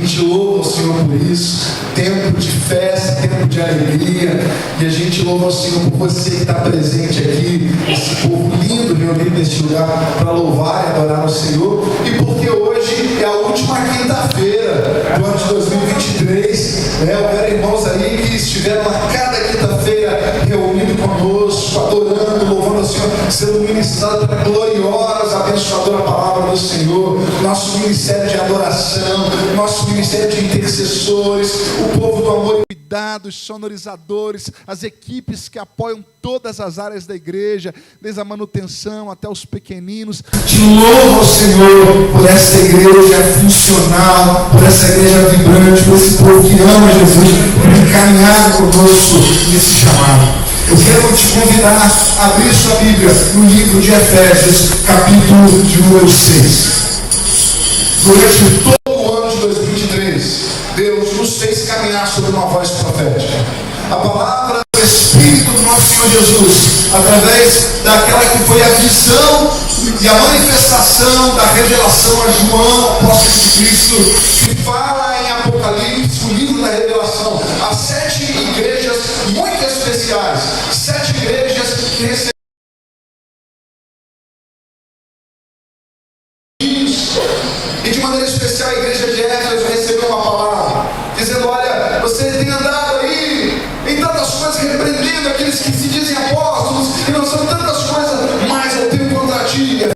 gente louva o Senhor por isso. Tempo de festa, tempo de alegria. E a gente louva o Senhor por você que está presente aqui, esse povo lindo reunido neste lugar para louvar e adorar o Senhor. E porque hoje é a última quinta-feira do ano de 2023. Houveram irmãos aí que estiveram a cada quinta-feira reunidos conosco, adorando, louvando o Senhor, sendo ministrado pela gloriosa, abençoadora palavra do Senhor. Nosso ministério de adoração, nosso ministério de intercessores, o povo do amor e cuidados, sonorizadores, as equipes que apoiam todas as áreas da igreja, desde a manutenção até os pequeninos. Te louvo ao Senhor por essa igreja funcional, por essa igreja vibrante, por esse povo que ama Jesus, por caminhar conosco nesse chamado. Eu quero te convidar a abrir sua Bíblia no livro de Efésios, capítulo de número 6. Durante todo o ano de 2023, Deus nos fez caminhar sobre uma voz profética. A palavra do Espírito do nosso Senhor Jesus, através daquela que foi a visão e a manifestação da revelação a João, apóstolo de Cristo, que fala em Apocalipse, o livro da revelação, as 7 igrejas muito especiais, 7 igrejas que receberam e de maneira especial a igreja de Éfeso recebeu uma palavra, dizendo: olha, você tem andado aí em tantas coisas, repreendendo aqueles que se dizem apóstolos e não são tantas coisas, mas eu tenho contra ti.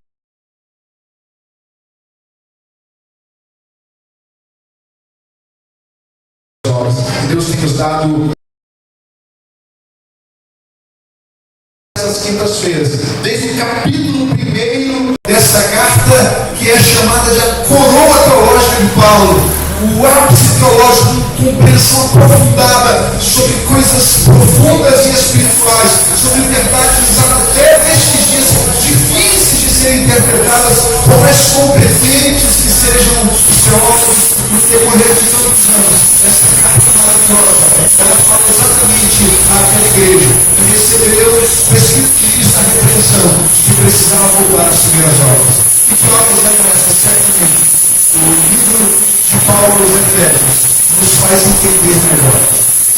Deus tem nos dado essas quintas-feiras, desde o capítulo 1 dessa carta, que é chamada de a coroa teológica de Paulo, o ápice teológico, compreensão aprofundada sobre coisas profundas e espirituais, sobre verdades até nestes dias difíceis de serem interpretadas, por mais competentes que sejam os teólogos no decorrer de tantos anos. Essa carta maravilhosa, ela fala exatamente àquela igreja que recebeu o Espírito de Cristo a repreensão, que precisava voltar às primeiras obras. E provas é essa, certamente. O livro de Paulo aos Efésios nos faz entender melhor,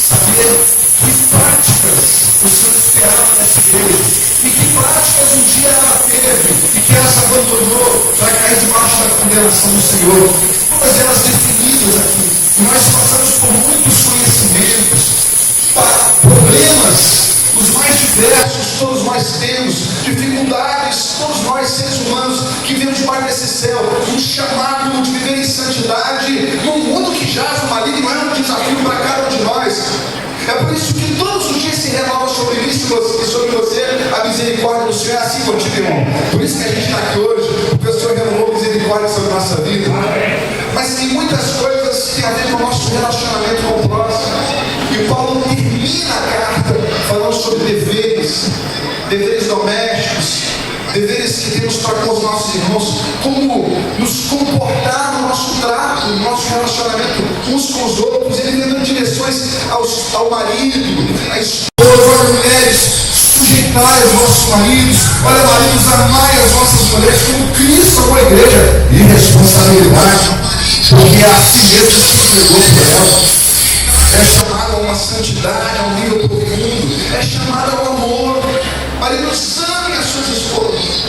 saber que práticas o Senhor esperava dessa igreja e que práticas um dia ela teve e que ela se abandonou para cair debaixo da condenação do Senhor. Todas elas definidas aqui. E nós passamos por muitos conhecimentos, problemas, os mais diversos, todos nós temos, dificuldades, todos nós seres humanos que vivemos debaixo desse céu, um chamado de viver em santidade, num mundo que jaz no maligno, é um desafio para cada um de nós. É por isso que todos os dias se renova sobre mim e sobre você a misericórdia do Senhor. É assim contigo, irmão. Por isso que a gente está aqui hoje, porque o Senhor renovou misericórdia sobre a nossa vida. Mas tem muitas coisas que tem a ver com o nosso relacionamento com o próximo. E Paulo termina a carta falando sobre deveres domésticos, deveres que temos para com os nossos irmãos, como nos comportar no nosso trato, no nosso relacionamento uns com os outros. Ele dando direções ao marido, à esposa. Olha, mulheres, sujeitai os vossos maridos. Olha, maridos, amai as vossas mulheres como Cristo amou a igreja. E responsabilidade, porque é assim mesmo que se entregou por ela. É chamado a uma santidade, a um nível profundo. É chamado ao amor. Maridos, amem as suas esposas.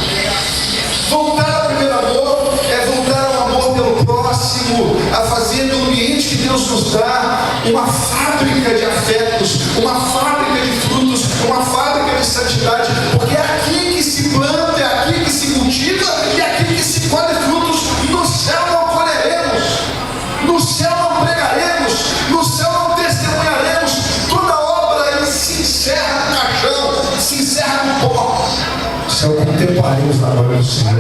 Voltar ao primeiro amor é voltar ao amor pelo próximo, a fazer do ambiente que Deus nos dá uma fábrica de afetos, uma fábrica de frutos, uma fábrica de santidade, porque é aqui que se planta, é aqui que se cultiva e é aqui que se colhe frutos. No céu não colheremos, no céu não pregaremos, no céu não testemunharemos. Toda obra se encerra no caixão, se encerra no pó. No céu contemplaremos na glória do Senhor.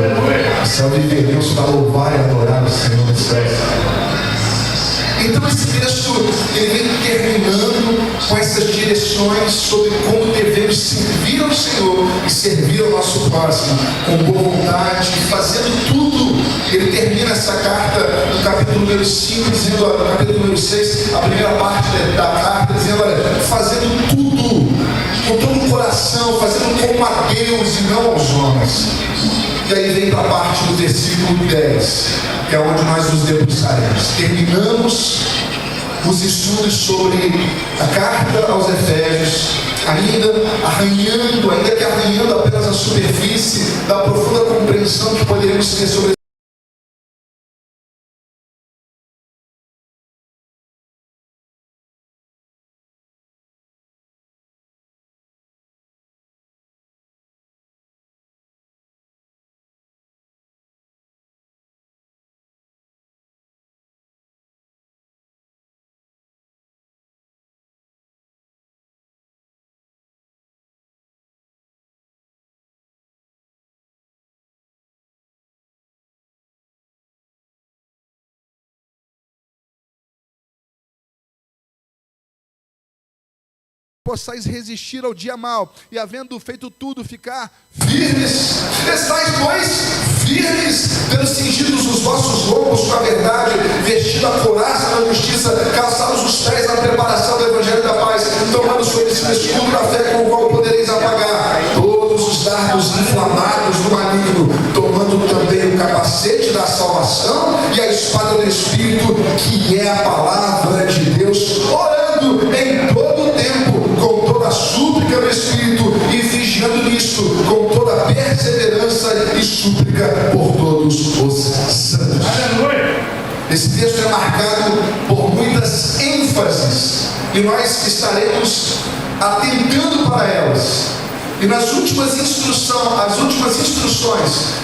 No céu viveremos para louvar e adorar o Senhor dos céus. Então esse texto ele vem terminando com essas direções sobre como devemos servir ao Senhor e servir ao nosso próximo com boa vontade, fazendo tudo. Ele termina essa carta no capítulo número 5, dizendo, no capítulo número 6, a primeira parte da carta, dizendo, olha, fazendo tudo com todo o coração, fazendo como a Deus e não aos homens. E aí vem para a parte do versículo 10, que é onde nós nos debruçaremos. Terminamos os estudos sobre a carta aos Efésios, ainda que arranhando apenas a superfície da profunda compreensão que poderíamos ter sobre possais resistir ao dia mau, e havendo feito tudo, ficar firmes. Estais, pois, firmes, tendo cingidos os vossos lombos com a verdade, vestido a couraça da justiça, calçados os pés na preparação do evangelho da paz, tomando sobre esse escudo da fé, com o qual podereis apagar todos os dardos inflamados do maligno, tomando também o capacete da salvação e a espada do Espírito, que é a palavra de Deus, orando em todo o tempo, com toda a súplica do Espírito, e vigiando nisto, com toda a perseverança e súplica por todos os santos. Aleluia! Esse texto é marcado por muitas ênfases, e nós estaremos atentando para elas. E nas últimas instruções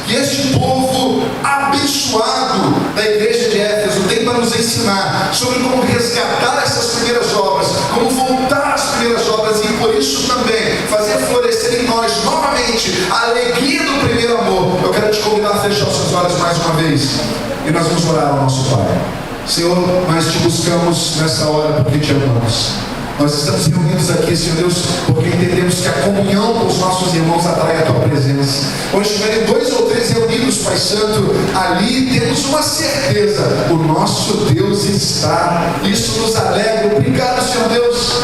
que este povo abençoado da igreja de Éfeso tem para nos ensinar sobre como resgatar essas primeiras obras, como voltar às primeiras obras, e por isso também fazer florescer em nós novamente a alegria do primeiro amor. Eu quero te convidar a fechar os seus olhos mais uma vez, e nós vamos orar ao nosso Pai. Senhor, nós te buscamos nessa hora porque te amamos. Nós estamos reunidos aqui, Senhor Deus, porque entendemos que a comunhão com os nossos irmãos atrai a Tua presença. Onde estiverem 2 ou 3 reunidos, Pai Santo, ali temos uma certeza: o nosso Deus está. Isso nos alegra. Obrigado, Senhor Deus,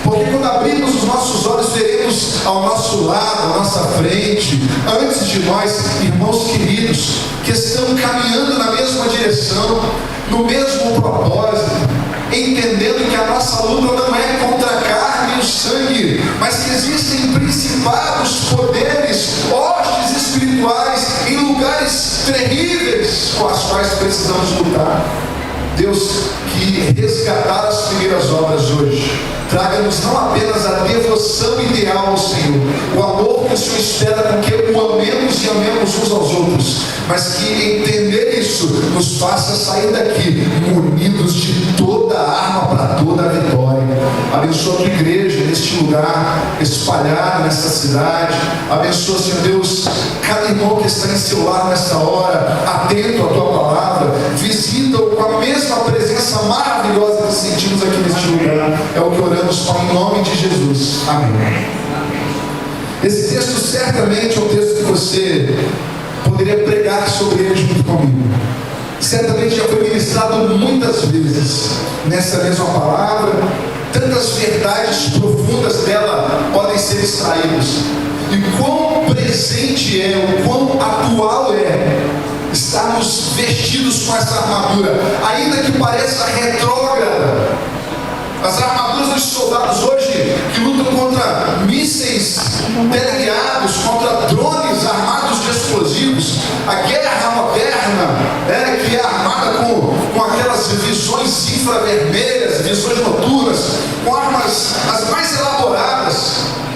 porque quando abrirmos os nossos olhos, veremos ao nosso lado, à nossa frente, antes de nós, irmãos queridos, que estão caminhando na mesma direção, no mesmo propósito, entendendo que a nossa luta não é contra a carne e o sangue, mas que existem principados, poderes, hostes espirituais em lugares terríveis com as quais precisamos lutar. Deus, que resgatar as primeiras obras hoje traga-nos não apenas a devoção ideal ao Senhor, o amor que o Senhor espera com que o amemos e amemos uns aos outros, mas que entender isso nos faça sair daqui munidos de toda a arma para toda a vitória. Abençoa a tua igreja neste lugar, espalhado nessa cidade. Abençoa, Senhor Deus, cada irmão que está em seu lar nessa hora, atento à tua palavra. Visita-o com a mesma presença maravilhosa que sentimos aqui neste lugar. É o que oramos, Pai, em nome de Jesus. Amém. Esse texto certamente é um texto que você poderia pregar sobre ele junto comigo. Certamente já foi ministrado muitas vezes nessa mesma palavra. Tantas verdades profundas dela podem ser extraídas. E quão presente é, o quão atual é estarmos vestidos com essa armadura, ainda que pareça retrógrada. As armaduras dos soldados hoje, que lutam contra mísseis teleguiados, contra drones armados de explosivos, a guerra moderna, que é armada com aquelas visões infravermelhas, visões noturnas, com armas as mais elaboradas,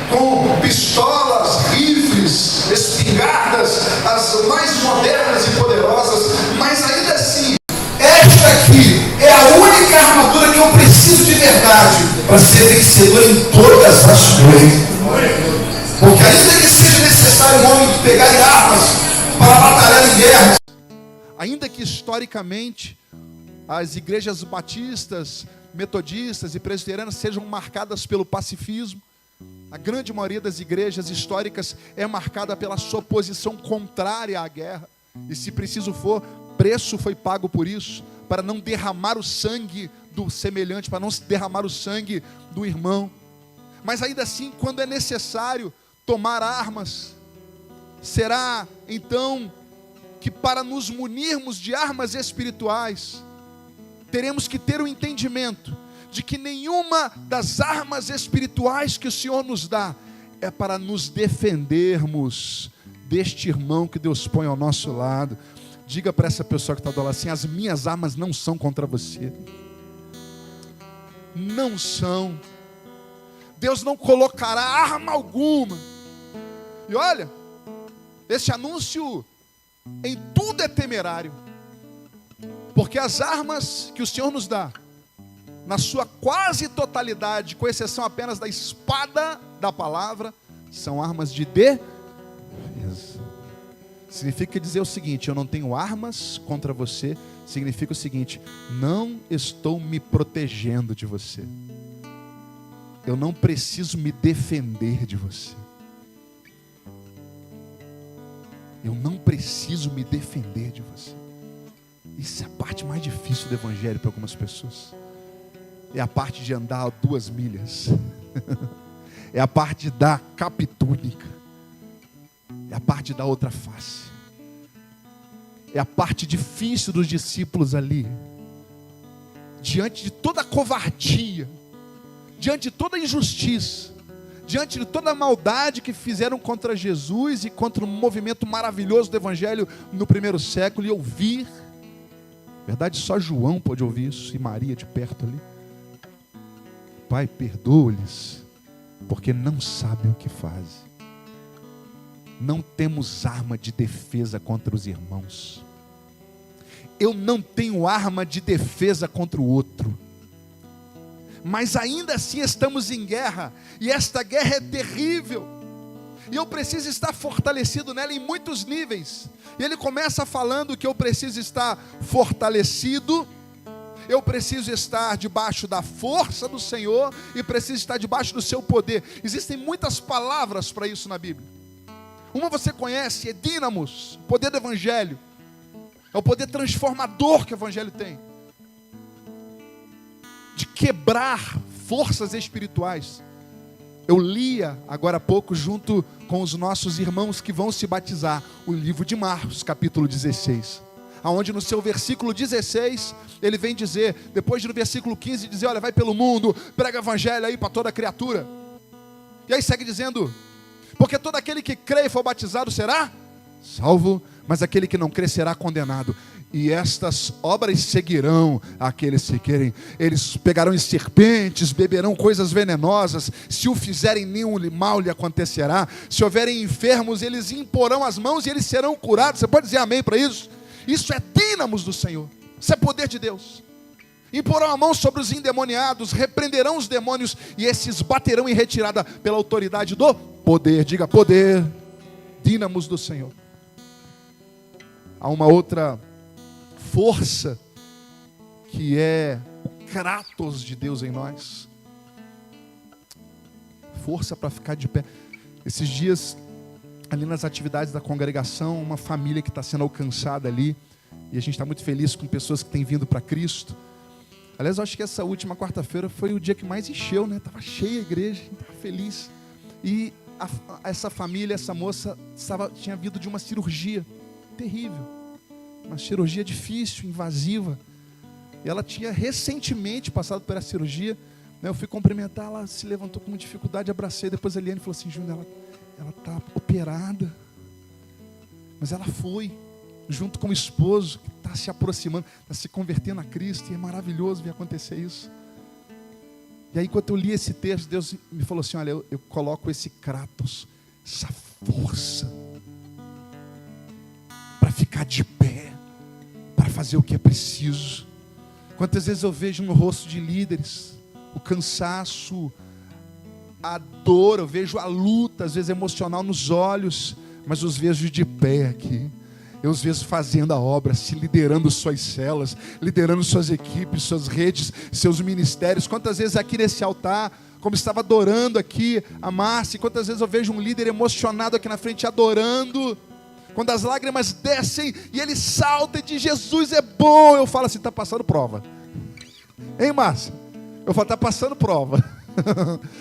com pistolas, rifles, espingardas, as mais modernas e poderosas, mas ainda assim, esta aqui é a única armadura que eu preciso de verdade para ser vencedor em todas as coisas. Porque ainda que seja necessário um homem pegar armas para batalhar em guerra, ainda que historicamente as igrejas batistas, metodistas e presbiterianas sejam marcadas pelo pacifismo, a grande maioria das igrejas históricas é marcada pela sua posição contrária à guerra. E se preciso for, preço foi pago por isso, para não derramar o sangue do semelhante, para não derramar o sangue do irmão. Mas ainda assim, quando é necessário tomar armas, será então que para nos munirmos de armas espirituais, teremos que ter o entendimento de que nenhuma das armas espirituais que o Senhor nos dá é para nos defendermos deste irmão que Deus põe ao nosso lado. Diga para essa pessoa que está do lado assim: as minhas armas não são contra você. Não são. Deus não colocará arma alguma. E olha, esse anúncio em tudo é temerário, porque as armas que o Senhor nos dá, na sua quase totalidade, com exceção apenas da espada da palavra, são armas de defesa. Significa dizer o seguinte: eu não tenho armas contra você. Significa o seguinte: não estou me protegendo de você. Eu não preciso me defender de você. Eu não preciso me defender de você. Isso é a parte mais difícil do evangelho para algumas pessoas. É a parte de andar 2 milhas. É a parte da capitúnica. É a parte da outra face. É a parte difícil dos discípulos ali. Diante de toda a covardia, diante de toda a injustiça, diante de toda a maldade que fizeram contra Jesus e contra o movimento maravilhoso do evangelho no primeiro século, e ouvir, na verdade só João pôde ouvir isso, e Maria de perto ali: Pai, perdoa-lhes, porque não sabem o que fazem. Não temos arma de defesa contra os irmãos. Eu não tenho arma de defesa contra o outro. Mas ainda assim estamos em guerra, e esta guerra é terrível, e eu preciso estar fortalecido nela em muitos níveis. E ele começa falando que eu preciso estar fortalecido, eu preciso estar debaixo da força do Senhor, e preciso estar debaixo do seu poder. Existem muitas palavras para isso na Bíblia. Uma você conhece, é dínamos, o poder do evangelho. É o poder transformador que o evangelho tem, de quebrar forças espirituais. Eu lia agora há pouco, junto com os nossos irmãos que vão se batizar, o livro de Marcos, capítulo 16, aonde no seu versículo 16, ele vem dizer, depois de no versículo 15 dizer: olha, vai pelo mundo, prega o evangelho aí para toda criatura. E aí segue dizendo: porque todo aquele que crê e for batizado será salvo, mas aquele que não crê será condenado. E estas obras seguirão aqueles que querem. Eles pegarão em serpentes, beberão coisas venenosas. Se o fizerem, nenhum mal lhe acontecerá. Se houverem enfermos, eles imporão as mãos e eles serão curados. Você pode dizer amém para isso? Isso é dínamos do Senhor. Isso é poder de Deus. Imporão a mão sobre os endemoniados, repreenderão os demônios, e esses baterão em retirada pela autoridade do poder. Diga poder, dínamos do Senhor. Há uma outra força, que é o Kratos de Deus em nós. Força para ficar de pé. Esses dias, ali nas atividades da congregação, uma família que está sendo alcançada ali, e a gente está muito feliz com pessoas que têm vindo para Cristo. Aliás, eu acho que essa última quarta-feira foi o dia que mais encheu, né? Estava cheia a igreja, estava feliz. E essa família, essa moça, tinha vindo de uma cirurgia terrível, uma cirurgia difícil, invasiva. E ela tinha recentemente passado por essa cirurgia, né? Eu fui cumprimentar, ela se levantou com dificuldade, abracei. Depois a Eliane falou assim: Júnior, ela está operada. Mas ela foi, junto com o esposo, que está se aproximando, está se convertendo a Cristo. E é maravilhoso ver acontecer isso. E aí, enquanto eu li esse texto, Deus me falou assim: olha, eu coloco esse Kratos, essa força, para ficar de pé, para fazer o que é preciso. Quantas vezes eu vejo no rosto de líderes o cansaço, a dor, eu vejo a luta, às vezes emocional nos olhos, mas os vejo de pé aqui. Eu os vejo fazendo a obra, se liderando suas células, liderando suas equipes, suas redes, seus ministérios. Quantas vezes aqui nesse altar, como estava adorando aqui a Márcia, quantas vezes eu vejo um líder emocionado aqui na frente adorando, quando as lágrimas descem e ele salta e diz: Jesus é bom. Eu falo assim: está passando prova. Hein, Márcia? Eu falo: está passando prova.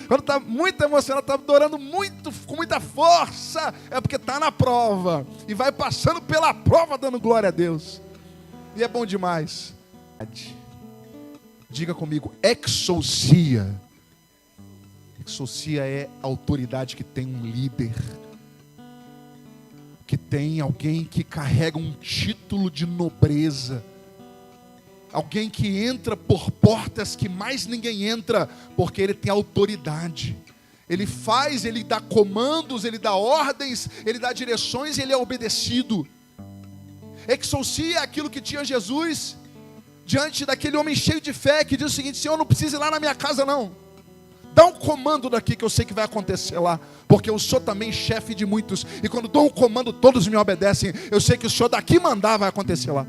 Quando está muito emocionado, está adorando muito, com muita força, é porque está na prova. E vai passando pela prova dando glória a Deus. E é bom demais. Diga comigo, exousia. Exousia é a autoridade que tem um líder, que tem alguém que carrega um título de nobreza, alguém que entra por portas que mais ninguém entra, porque ele tem autoridade. Ele faz, ele dá comandos, ele dá ordens, ele dá direções e ele é obedecido. Exousia é aquilo que tinha Jesus diante daquele homem cheio de fé que diz o seguinte: Senhor, não precisa ir lá na minha casa não, dá um comando daqui que eu sei que vai acontecer lá, porque eu sou também chefe de muitos, e quando dou um comando todos me obedecem. Eu sei que o Senhor daqui mandar vai acontecer lá.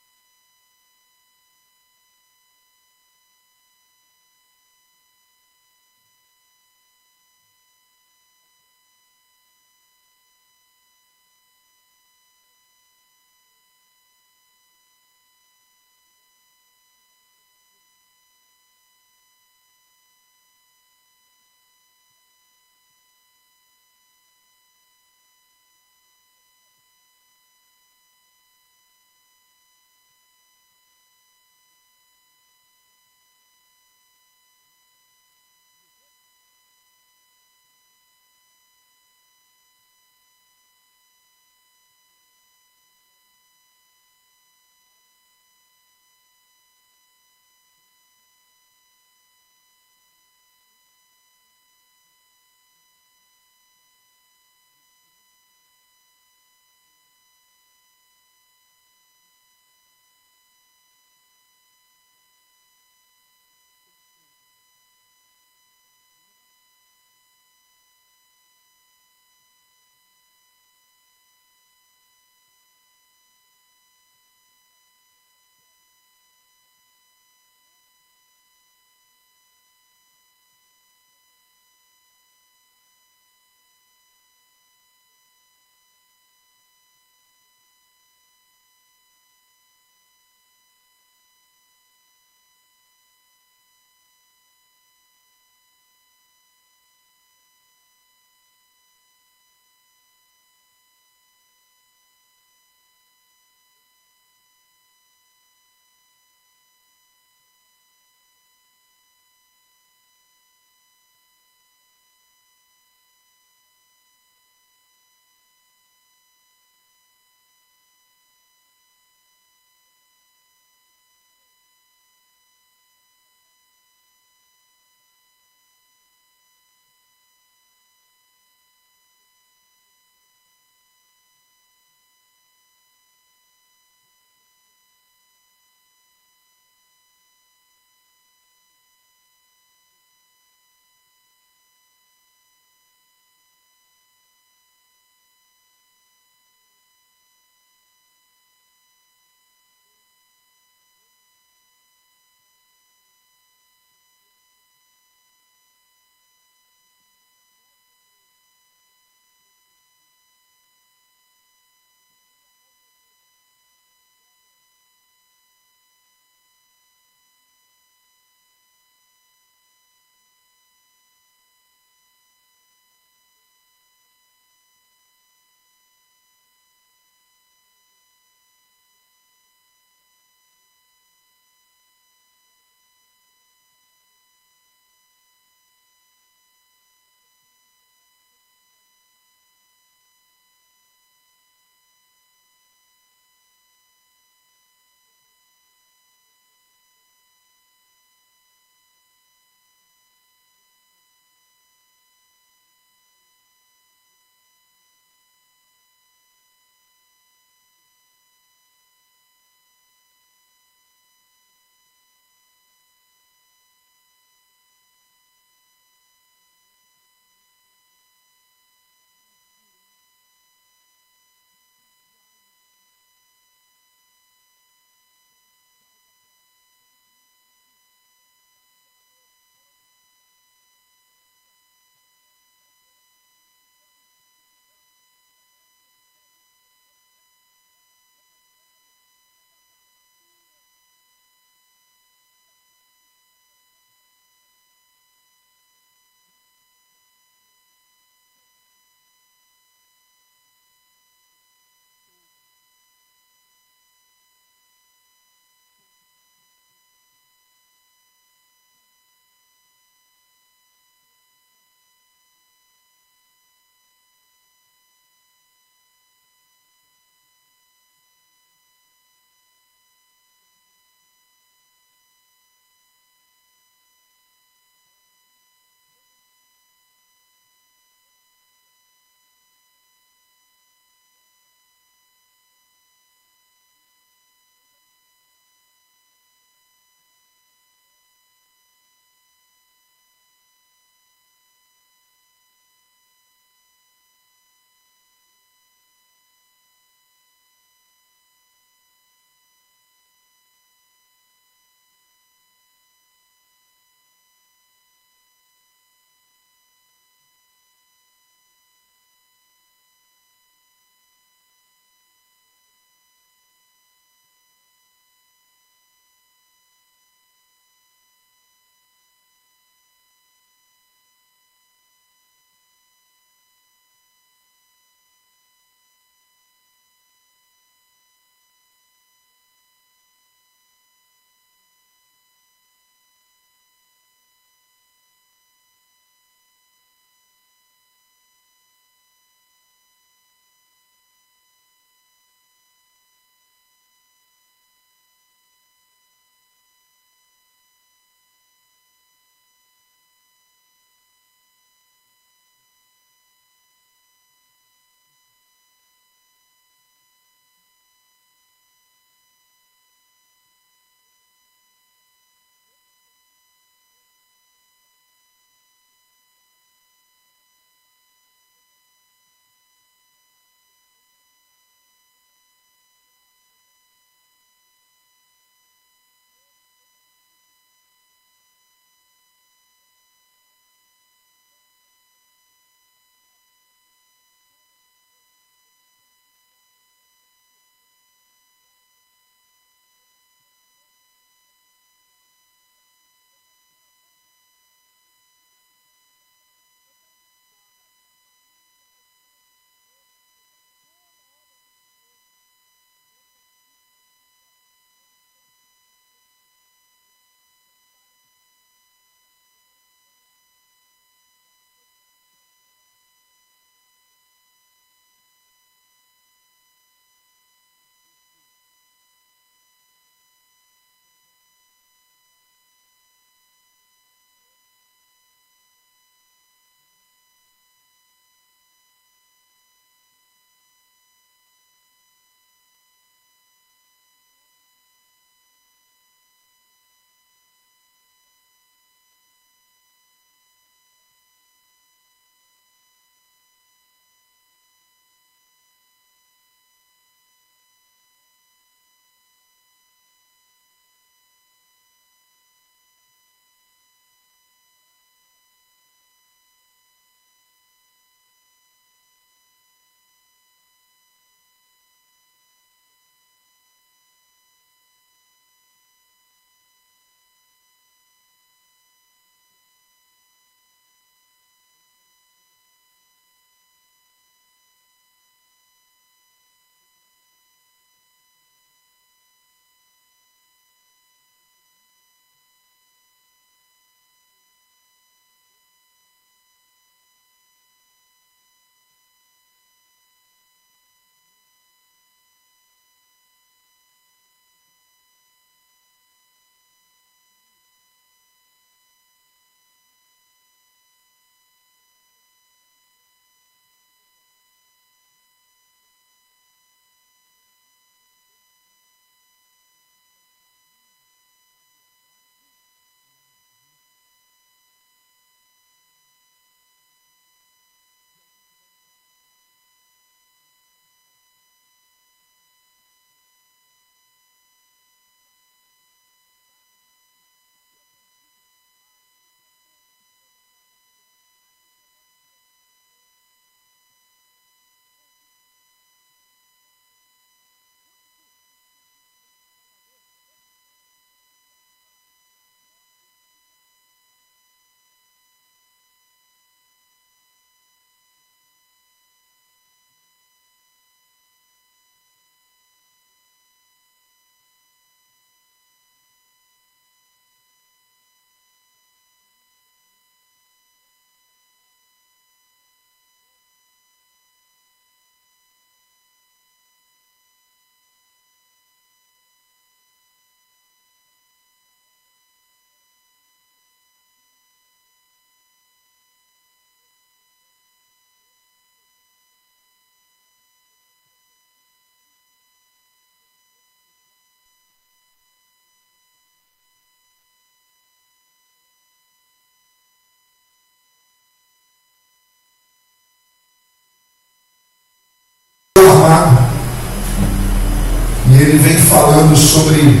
ele vem falando sobre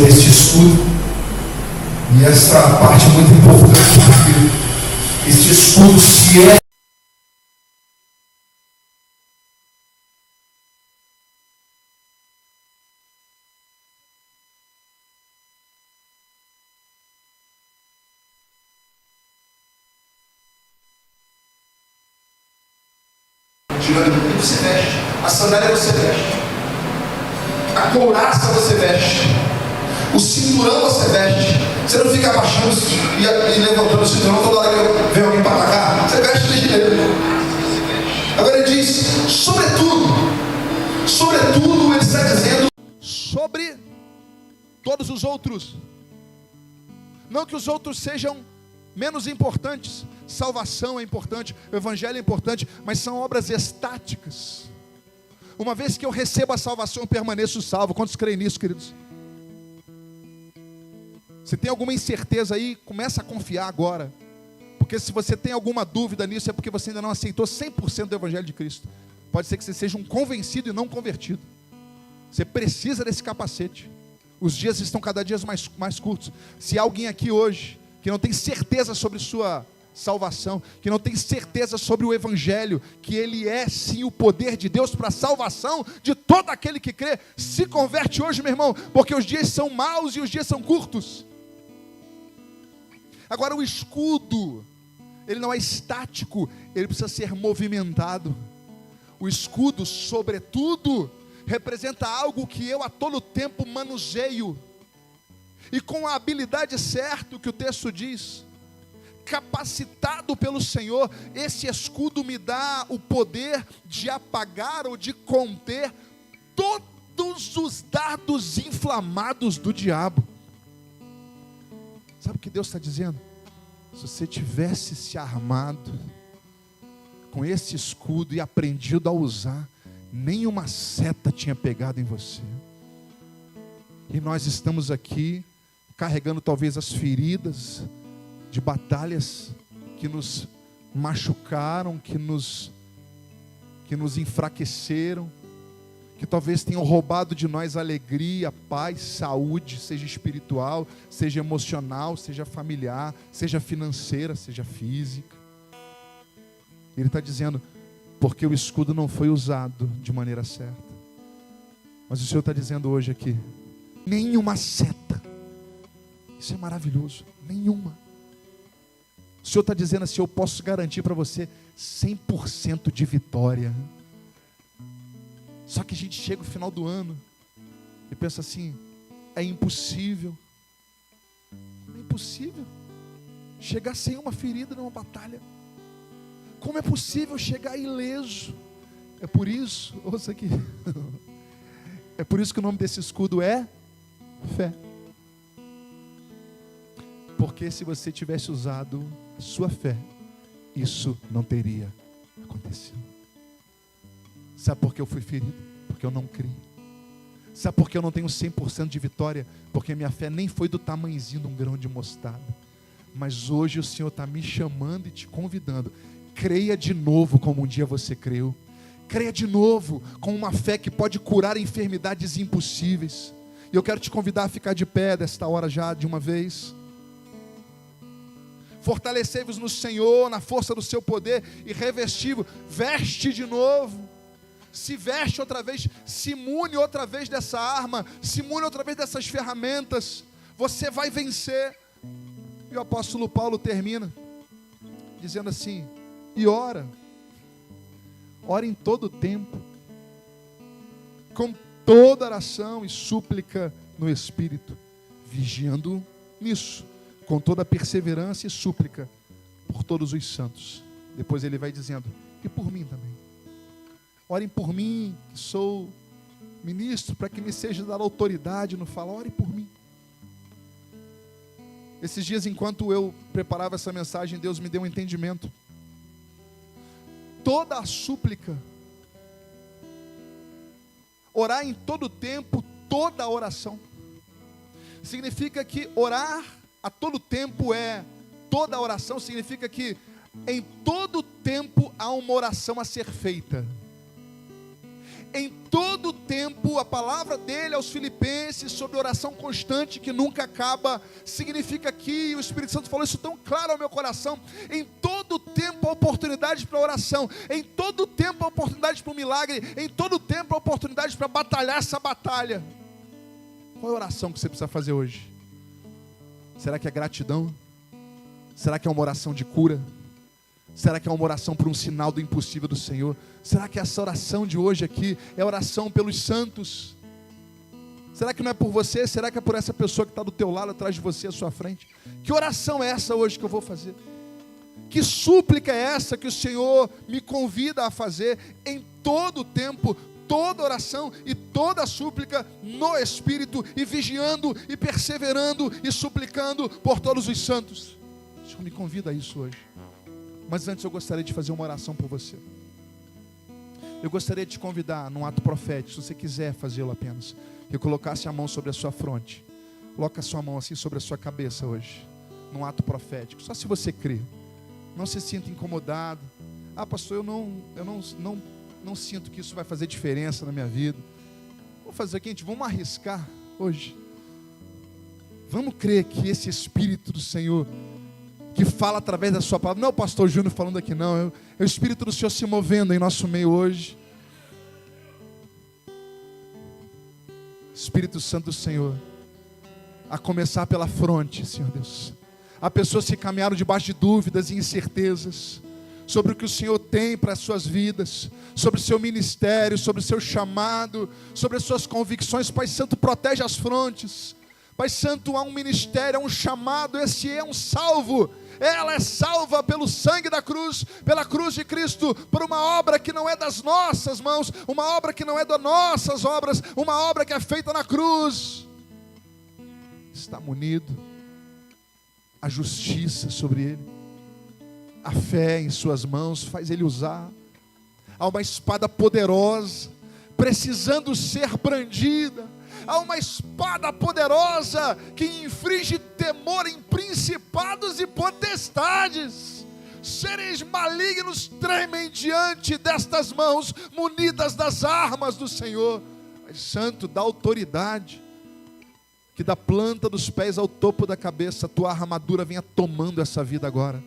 este escudo. E essa parte é muito importante, porque este escudo, se é tirando o que você veste, a sandália você veste, a couraça você veste, o cinturão você veste. Você não fica abaixando e levantando o cinturão toda hora que vem alguém para atacar. Você veste desse jeito. Agora ele diz, sobretudo ele está dizendo sobre todos os outros. Não que os outros sejam menos importantes. Salvação é importante, o evangelho é importante, mas são obras estáticas. Uma vez que eu recebo a salvação, eu permaneço salvo. Quantos creem nisso, queridos? Se tem alguma incerteza aí, começa a confiar agora. Porque se você tem alguma dúvida nisso, é porque você ainda não aceitou 100% do evangelho de Cristo. Pode ser que você seja um convencido e não convertido. Você precisa desse capacete. Os dias estão cada dia mais curtos. Se há alguém aqui hoje que não tem certeza sobre sua salvação, que não tem certeza sobre o evangelho, que ele é sim o poder de Deus para a salvação de todo aquele que crê, se converte hoje, meu irmão, porque os dias são maus e os dias são curtos. Agora o escudo, ele não é estático, ele precisa ser movimentado. O escudo, sobretudo, representa algo que eu a todo tempo manuseio, e com a habilidade certa, o que o texto diz, capacitado pelo Senhor, esse escudo me dá o poder de apagar ou de conter todos os dardos inflamados do diabo. Sabe o que Deus está dizendo? Se você tivesse se armado com esse escudo e aprendido a usar, nenhuma seta tinha pegado em você. E nós estamos aqui carregando talvez as feridas de batalhas que nos machucaram, que nos enfraqueceram, que talvez tenham roubado de nós alegria, paz, saúde, seja espiritual, seja emocional, seja familiar, seja financeira, seja física. Ele está dizendo, porque o escudo não foi usado de maneira certa. Mas o Senhor está dizendo hoje aqui, nenhuma seta, isso é maravilhoso, nenhuma. O Senhor está dizendo assim, eu posso garantir para você 100% de vitória. Só que a gente chega no final do ano e pensa assim, é impossível chegar sem uma ferida numa batalha. Como é possível chegar ileso? É por isso, ouça aqui, é por isso que o nome desse escudo é fé. Porque se você tivesse usado a sua fé, isso não teria acontecido. Sabe por que eu fui ferido? Porque eu não criei. Sabe por que eu não tenho 100% de vitória? Porque minha fé nem foi do tamanhozinho de um grão de mostarda. Mas hoje o Senhor está me chamando e te convidando. Creia de novo como um dia você creu. Creia de novo com uma fé que pode curar enfermidades impossíveis. E eu quero te convidar a ficar de pé desta hora já de uma vez. Fortalecei-vos no Senhor, na força do seu poder, e revesti-vos, veste de novo. Se veste outra vez, se imune outra vez dessa arma, se imune outra vez dessas ferramentas, você vai vencer. E o apóstolo Paulo termina dizendo assim, e ora em todo o tempo, com toda oração e súplica no Espírito, vigiando nisso, com toda perseverança e súplica por todos os santos. Depois ele vai dizendo, e por mim também. Orem por mim, que sou ministro, para que me seja dada autoridade no falar. Orem por mim. Esses dias, enquanto eu preparava essa mensagem, Deus me deu um entendimento. Toda a súplica, orar em todo tempo, toda a oração, significa que orar a todo tempo é toda a oração, significa que em todo tempo há uma oração a ser feita. em todo tempo. A palavra dele aos Filipenses sobre oração constante que nunca acaba, significa que o Espírito Santo falou isso tão claro ao meu coração: em todo tempo a oportunidade para oração, em todo tempo a oportunidade para o milagre, em todo tempo a oportunidade para batalhar essa batalha. Qual é a oração que você precisa fazer hoje? Será que é gratidão? Será que é uma oração de cura? Será que é uma oração por um sinal do impossível do Senhor? Será que essa oração de hoje aqui é oração pelos santos? Será que não é por você? Será que é por essa pessoa que está do teu lado, atrás de você, à sua frente? Que oração é essa hoje que eu vou fazer? Que súplica é essa que o Senhor me convida a fazer em todo o tempo, toda oração e toda súplica no Espírito, e vigiando e perseverando e suplicando por todos os santos? O Senhor me convida a isso hoje. Mas antes eu gostaria de fazer uma oração por você. Eu gostaria de te convidar num ato profético, se você quiser fazê-lo apenas, que eu colocasse a mão sobre a sua fronte. Coloca a sua mão assim sobre a sua cabeça hoje, num ato profético, só se você crê. Não se sinta incomodado. Ah, pastor, eu não sinto que isso vai fazer diferença na minha vida. Vamos fazer o seguinte, vamos arriscar hoje. Vamos crer que esse Espírito do Senhor, que fala através da sua palavra, não é o pastor Júnior falando aqui não, é o Espírito do Senhor se movendo em nosso meio hoje. Espírito Santo do Senhor, a começar pela fronte, Senhor Deus. Há pessoas que caminharam debaixo de dúvidas e incertezas sobre o que o Senhor tem para as suas vidas, sobre o seu ministério, sobre o seu chamado, sobre as suas convicções. Pai Santo, protege as frontes. Pai Santo, há um ministério, há um chamado, esse é um salvo. Ela é salva pelo sangue da cruz, pela cruz de Cristo, por uma obra que não é das nossas mãos, uma obra que não é das nossas obras, uma obra que é feita na cruz. Está munido. A justiça sobre ele, a fé em suas mãos faz ele usar. Há uma espada poderosa, precisando ser brandida. Há uma espada poderosa que inflige temor em principados e potestades. Seres malignos tremem diante destas mãos, munidas das armas do Senhor. Pai Santo, dá autoridade, que da planta dos pés ao topo da cabeça, a tua armadura venha tomando essa vida agora.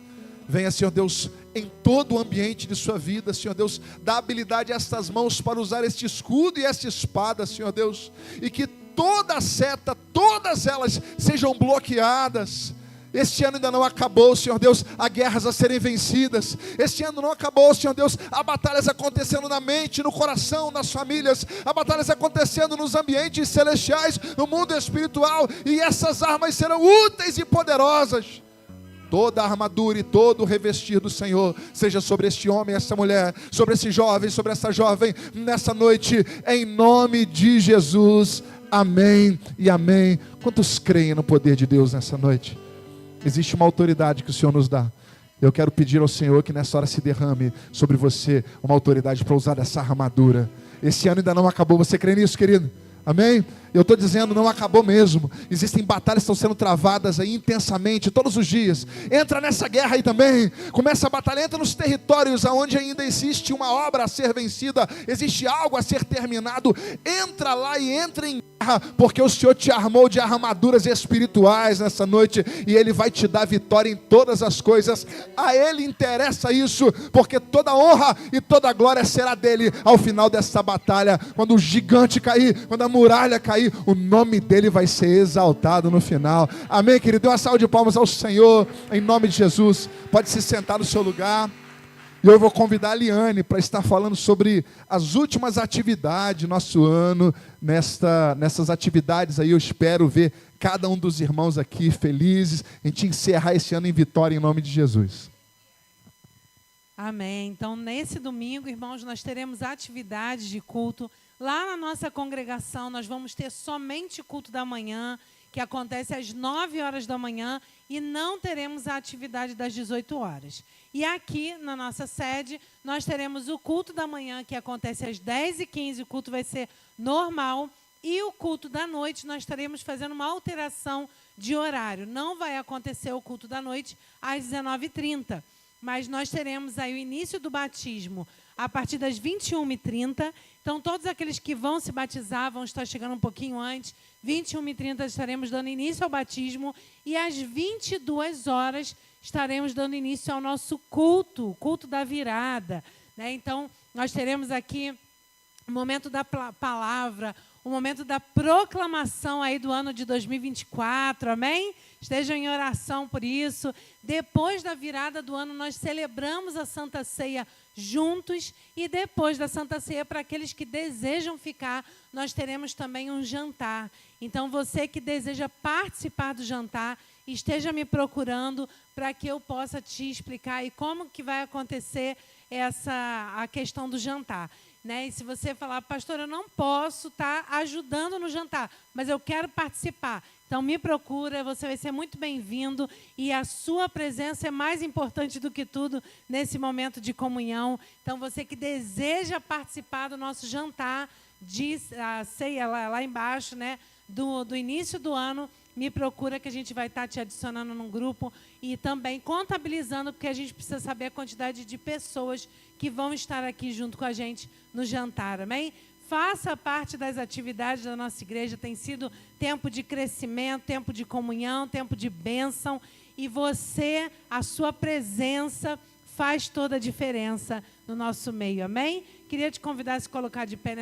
Venha, Senhor Deus, em todo o ambiente de sua vida, Senhor Deus, dá habilidade a estas mãos para usar este escudo e esta espada, Senhor Deus, e que toda seta, todas elas sejam bloqueadas. Este ano ainda não acabou, Senhor Deus, há guerras a serem vencidas. Este ano não acabou, Senhor Deus, há batalhas acontecendo na mente, no coração, nas famílias. Há batalhas acontecendo nos ambientes celestiais, no mundo espiritual. E essas armas serão úteis e poderosas. Toda a armadura e todo o revestir do Senhor seja sobre este homem, essa mulher, sobre esse jovem, sobre essa jovem, nessa noite, em nome de Jesus. Amém e amém. Quantos creem no poder de Deus nessa noite? Existe uma autoridade que o Senhor nos dá. Eu quero pedir ao Senhor que nessa hora se derrame sobre você uma autoridade para usar essa armadura. Esse ano ainda não acabou. Você crê nisso, querido? Amém? Eu estou dizendo, não acabou mesmo. Existem batalhas que estão sendo travadas aí intensamente, todos os dias. Entra nessa guerra aí também. Começa a batalha, entra nos territórios onde ainda existe uma obra a ser vencida, existe algo a ser terminado. Entra lá e entra em guerra, porque o Senhor te armou de armaduras espirituais nessa noite, e Ele vai te dar vitória em todas as coisas. A Ele interessa isso, porque toda honra e toda glória será dEle ao final dessa batalha. Quando o gigante cair, quando a muralha cair, o nome dele vai ser exaltado no final. Amém, querido? Dê uma salva de palmas ao Senhor, em nome de Jesus. Pode se sentar no seu lugar. E eu vou convidar a Liane para estar falando sobre as últimas atividades do nosso ano. Nessas atividades aí eu espero ver cada um dos irmãos aqui felizes. A gente encerrar esse ano em vitória em nome de Jesus. Amém. Então, nesse domingo, irmãos, nós teremos atividades de culto. Lá na nossa congregação, nós vamos ter somente culto da manhã, que acontece às 9 horas da manhã, e não teremos a atividade das 18 horas. E aqui, na nossa sede, nós teremos o culto da manhã, que acontece às 10h15, o culto vai ser normal, e o culto da noite, nós estaremos fazendo uma alteração de horário. Não vai acontecer o culto da noite às 19h30, mas nós teremos aí o início do batismo a partir das 21h30. Então, todos aqueles que vão se batizar vão estar chegando um pouquinho antes. 21h30 estaremos dando início ao batismo e às 22 horas estaremos dando início ao nosso culto, o culto da virada, né? Então, nós teremos aqui o momento da palavra, o momento da proclamação aí do ano de 2024, amém? Estejam em oração por isso. Depois da virada do ano, nós celebramos a Santa Ceia juntos e depois da Santa Ceia, para aqueles que desejam ficar, nós teremos também um jantar. Então, você que deseja participar do jantar, esteja me procurando para que eu possa te explicar aí como que vai acontecer a questão do jantar. Né? E se você falar, pastor, eu não posso estar ajudando no jantar, mas eu quero participar. Então, me procura, você vai ser muito bem-vindo e a sua presença é mais importante do que tudo nesse momento de comunhão. Então, você que deseja participar do nosso jantar de ceia lá embaixo, né, do início do ano, me procura que a gente vai estar te adicionando num grupo e também contabilizando, porque a gente precisa saber a quantidade de pessoas que vão estar aqui junto com a gente no jantar, amém? Faça parte das atividades da nossa igreja, tem sido tempo de crescimento, tempo de comunhão, tempo de bênção, e você, a sua presença faz toda a diferença no nosso meio, amém? Queria te convidar a se colocar de pé nessa